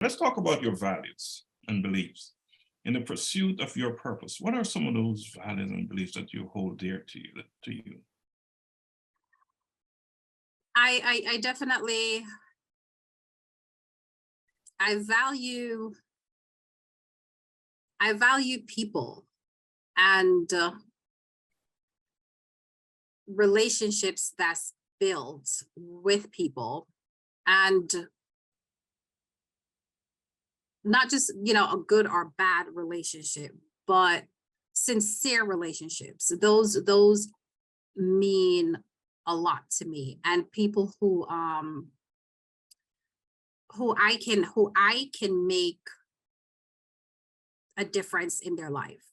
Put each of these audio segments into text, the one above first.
Let's talk about your values and beliefs. In the pursuit of your purpose, what are some of those values and beliefs that you hold dear to you? I definitely, I value people and relationships that's built with people, and not just, a good or bad relationship, but sincere relationships. Those mean a lot to me, and people who I can make a difference in their life,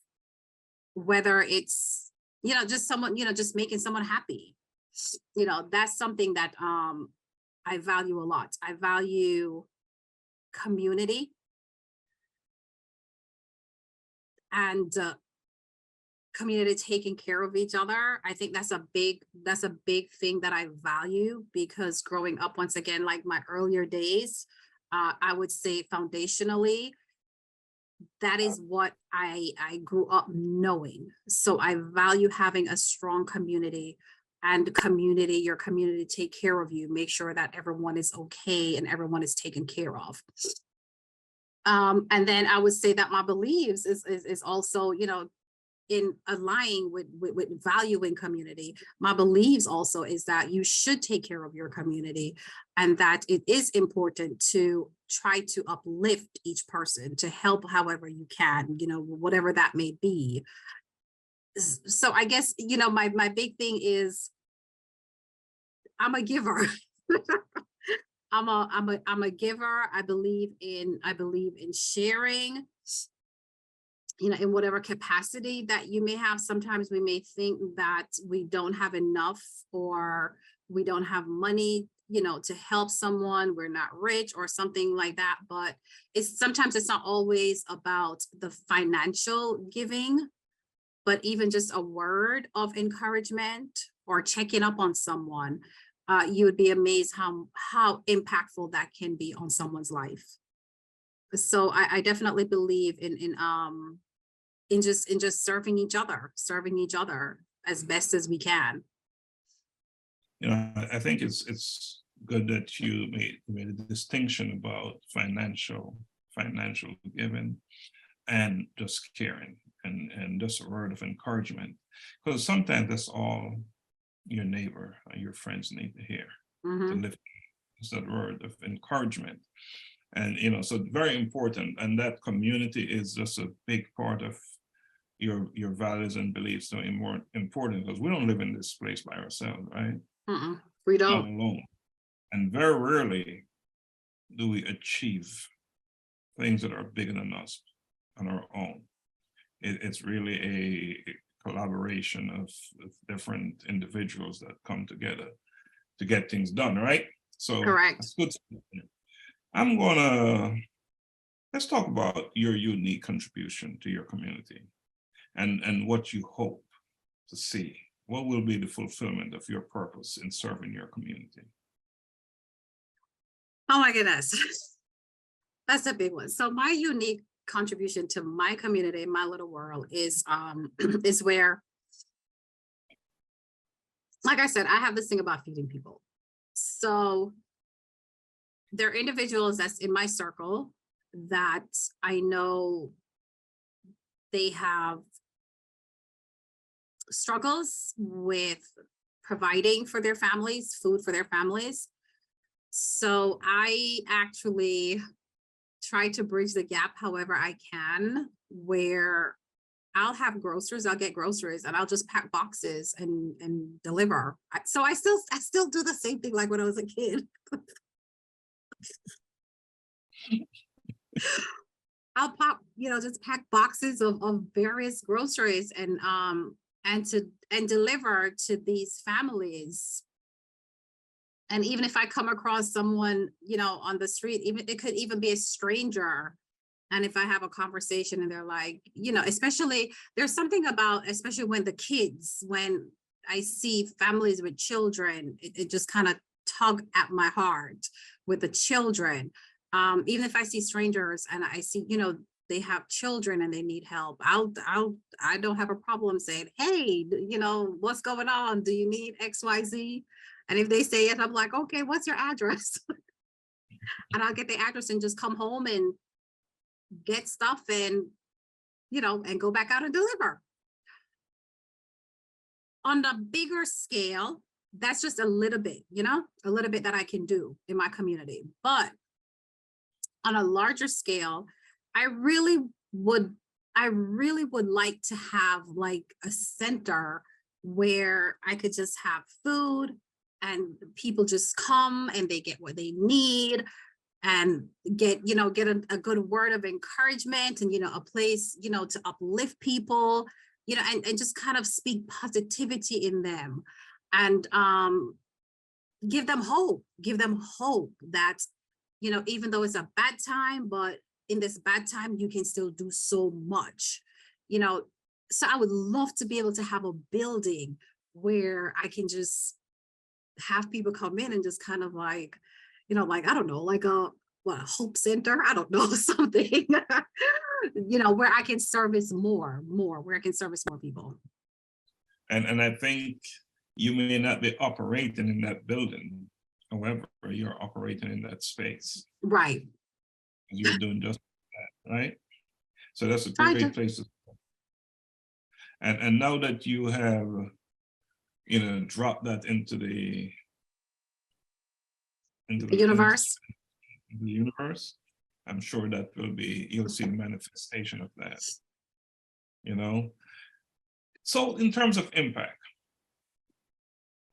whether it's, just someone, just making someone happy. That's something that I value a lot. I value community and community taking care of each other. I think that's a big thing that I value, because growing up, once again, like my earlier days, I would say foundationally, that is what I grew up knowing. So I value having a strong community, and your community take care of you, make sure that everyone is okay and everyone is taken care of. And then I would say that my beliefs is also, in aligning with valuing community. My beliefs also is that you should take care of your community, and that it is important to try to uplift each person, to help however you can, whatever that may be. So I guess, my big thing is I'm a giver. I'm a giver. I believe in sharing, in whatever capacity that you may have. Sometimes we may think that we don't have enough, or we don't have money, to help someone. We're not rich or something like that. But sometimes it's not always about the financial giving, but even just a word of encouragement or checking up on someone. You would be amazed how impactful that can be on someone's life. So I definitely believe in just serving each other as best as we can. I think it's good that you made a distinction about financial giving and just caring and just a word of encouragement, because sometimes that's all your neighbor or your friends need to hear. To lift that word of encouragement. And so very important, and that community is just a big part of your values and beliefs. So more important, because we don't live in this place by ourselves, right? We don't. Not alone. And very rarely do we achieve things that are bigger than us on our own. It's really a collaboration of different individuals that come together to get things done, right? So correct. That's good. Let's talk about your unique contribution to your community and what you hope to see. What will be the fulfillment of your purpose in serving your community? Oh my goodness, that's a big one. So my unique contribution to my community, my little world, is where, like I said, I have this thing about feeding people. So there are individuals that's in my circle that I know they have struggles with providing for their families, food for their families. So I actually try to bridge the gap however I can, where I'll have groceries, I'll get groceries, and I'll just pack boxes and deliver. So I still do the same thing like when I was a kid. I'll just pack boxes of various groceries and deliver to these families. And even if I come across someone, on the street, it could even be a stranger. And if I have a conversation and they're like, especially there's something about, especially when I see families with children, it just kind of tug at my heart with the children. Even if I see strangers and I see, they have children and they need help, I don't have a problem saying, hey, what's going on? Do you need XYZ? And if they say yes, I'm like, okay, what's your address? And I'll get the address and just come home and get stuff and, and go back out and deliver. On the bigger scale, that's just a little bit, a little bit that I can do in my community. But on a larger scale, I really would like to have like a center where I could just have food and people just come and they get what they need and get a good word of encouragement and, a place, to uplift people, and just kind of speak positivity in them and give them hope that, even though it's a bad time, but in this bad time, you can still do so much, so I would love to be able to have a building where I can just have people come in and just kind of like, like, I don't know, like a hope center, I don't know, something, where I can service more, where I can service more people. And I think you may not be operating in that building. However, you're operating in that space. Right. You're doing just that, right? So that's a great place to start. And now that you have, dropped that into the universe. The universe, I'm sure that you'll see the manifestation of that, So in terms of impact,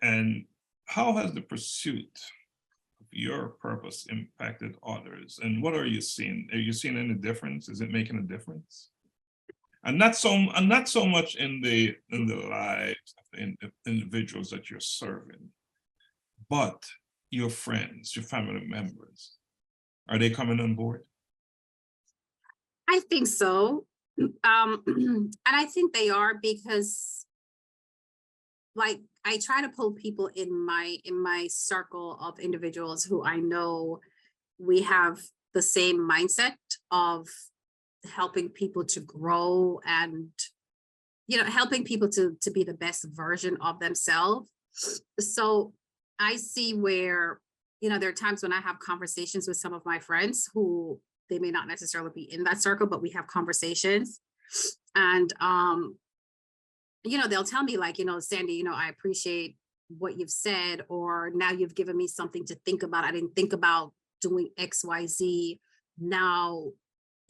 and how has the pursuit of your purpose impacted others? And what are you seeing? Are you seeing any difference? Is it making a difference? And not so much in the lives of the individuals that you're serving, but your friends, your family members. Are they coming on board? I think so. And I think they are, because like I try to pull people in my circle of individuals who I know we have the same mindset of helping people to grow and, helping people to be the best version of themselves. So I see where, there are times when I have conversations with some of my friends who they may not necessarily be in that circle, but we have conversations. And, they'll tell me like, Sandy, I appreciate what you've said, or now you've given me something to think about. I didn't think about doing XYZ. Now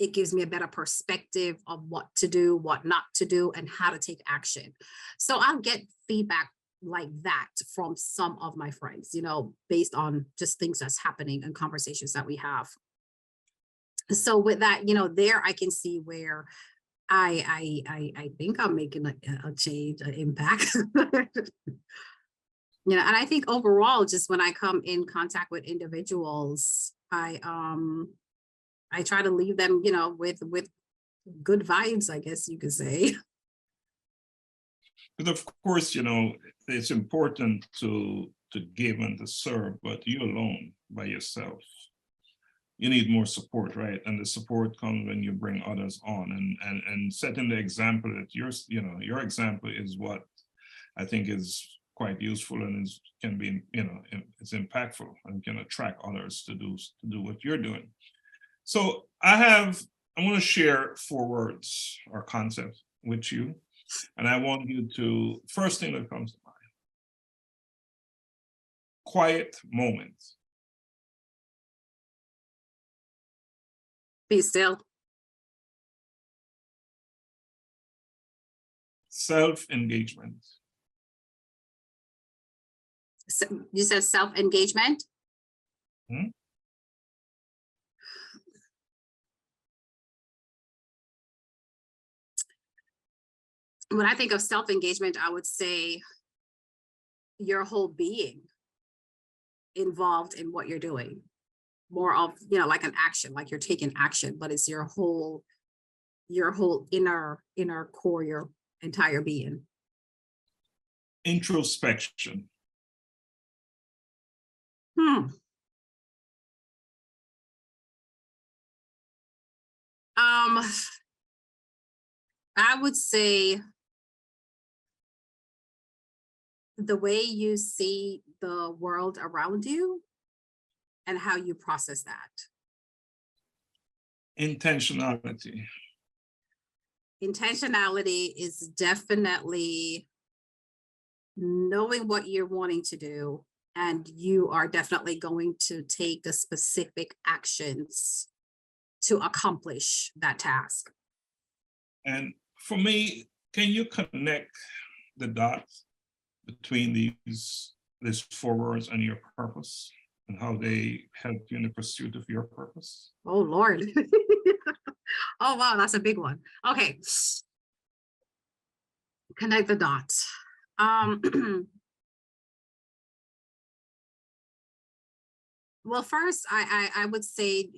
it gives me a better perspective of what to do, what not to do, and how to take action. So I'll get feedback like that from some of my friends, based on just things that's happening and conversations that we have. So with that, there I can see where I think I'm making a change, an impact. And I think overall, just when I come in contact with individuals, I try to leave them, with good vibes, I guess you could say. But of course, it's important to give and to serve, but you alone by yourself, you need more support, right? And the support comes when you bring others on and setting the example that your example is what I think is quite useful and can be, it's impactful and can attract others to do what you're doing. So I want to share 4 words or concepts with you. And I want you to, first thing that comes to mind, quiet moments. Be still. Self-engagement. So you said self-engagement? Hmm? When I think of self-engagement, I would say your whole being involved in what you're doing. More of, like an action, like you're taking action, but it's your whole inner core, your entire being. Introspection. I would say the way you see the world around you and how you process that. Intentionality. Intentionality is definitely knowing what you're wanting to do, and you are definitely going to take the specific actions to accomplish that task. And for me, can you connect the dots between these 4 words and your purpose and how they help you in the pursuit of your purpose? Oh, Lord. Oh, wow, that's a big one. Okay. Connect the dots. Well, first, I would say,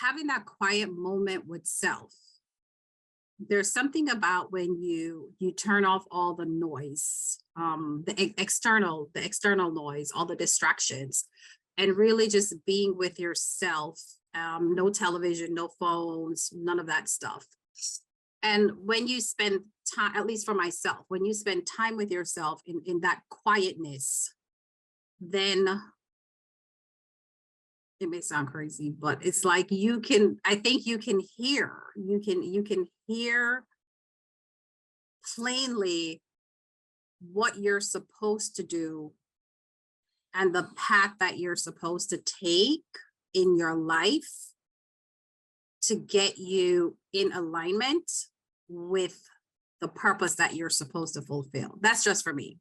having that quiet moment with self. There's something about when you turn off all the noise, the external noise, all the distractions, and really just being with yourself. No television, no phones, none of that stuff. And when you spend time, at least for myself, when you spend time with yourself in that quietness, then it may sound crazy, but it's like I think you can hear plainly what you're supposed to do and the path that you're supposed to take in your life to get you in alignment with the purpose that you're supposed to fulfill. That's just for me.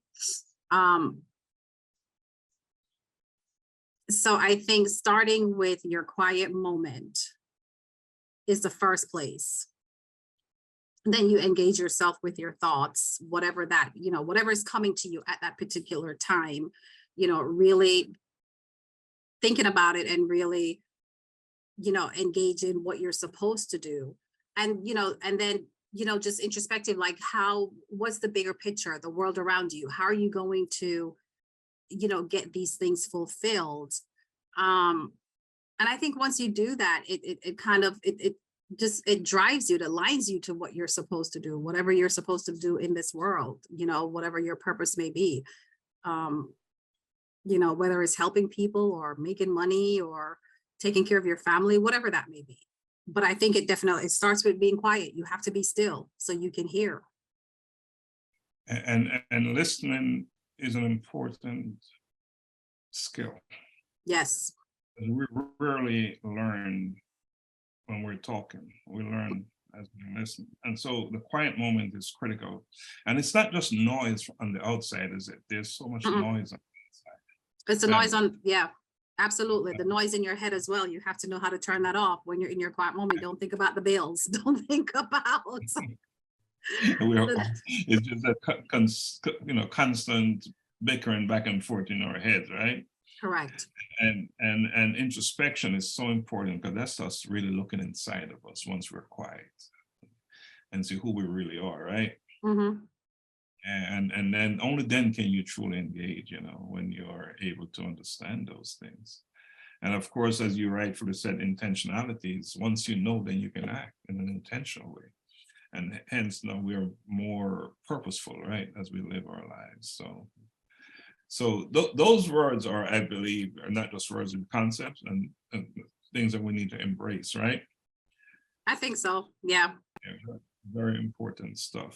So I think starting with your quiet moment is the first place. Then you engage yourself with your thoughts, whatever is coming to you at that particular time, really thinking about it and really, engage in what you're supposed to do. And, and then, just introspective, like what's the bigger picture, the world around you? How are you going to get these things fulfilled? And I think once you do that, it drives you, it aligns you to what you're supposed to do, whatever you're supposed to do in this world, whatever your purpose may be, whether it's helping people or making money or taking care of your family, whatever that may be. But I think it starts with being quiet. You have to be still so you can hear. And listening is an important skill. Yes. We rarely learn when we're talking. We learn as we listen. And so the quiet moment is critical. And it's not just noise on the outside, is it? There's so much noise on the inside. It's the noise yeah, absolutely. The noise in your head as well. You have to know how to turn that off when you're in your quiet moment. Don't think about the bills. Don't think about it's just a constant bickering back and forth in our heads, right? Correct. And introspection is so important because that's us really looking inside of us once we're quiet and see who we really are, right? Mm-hmm. And then only then can you truly engage, when you're able to understand those things. And of course, as you rightfully said, intentionalities, once you know, then you can act in an intentional way. And hence, we're more purposeful, right, as we live our lives. So those words are, I believe, are not just words and concepts and things that we need to embrace, right? I think so, yeah. Yeah, very important stuff.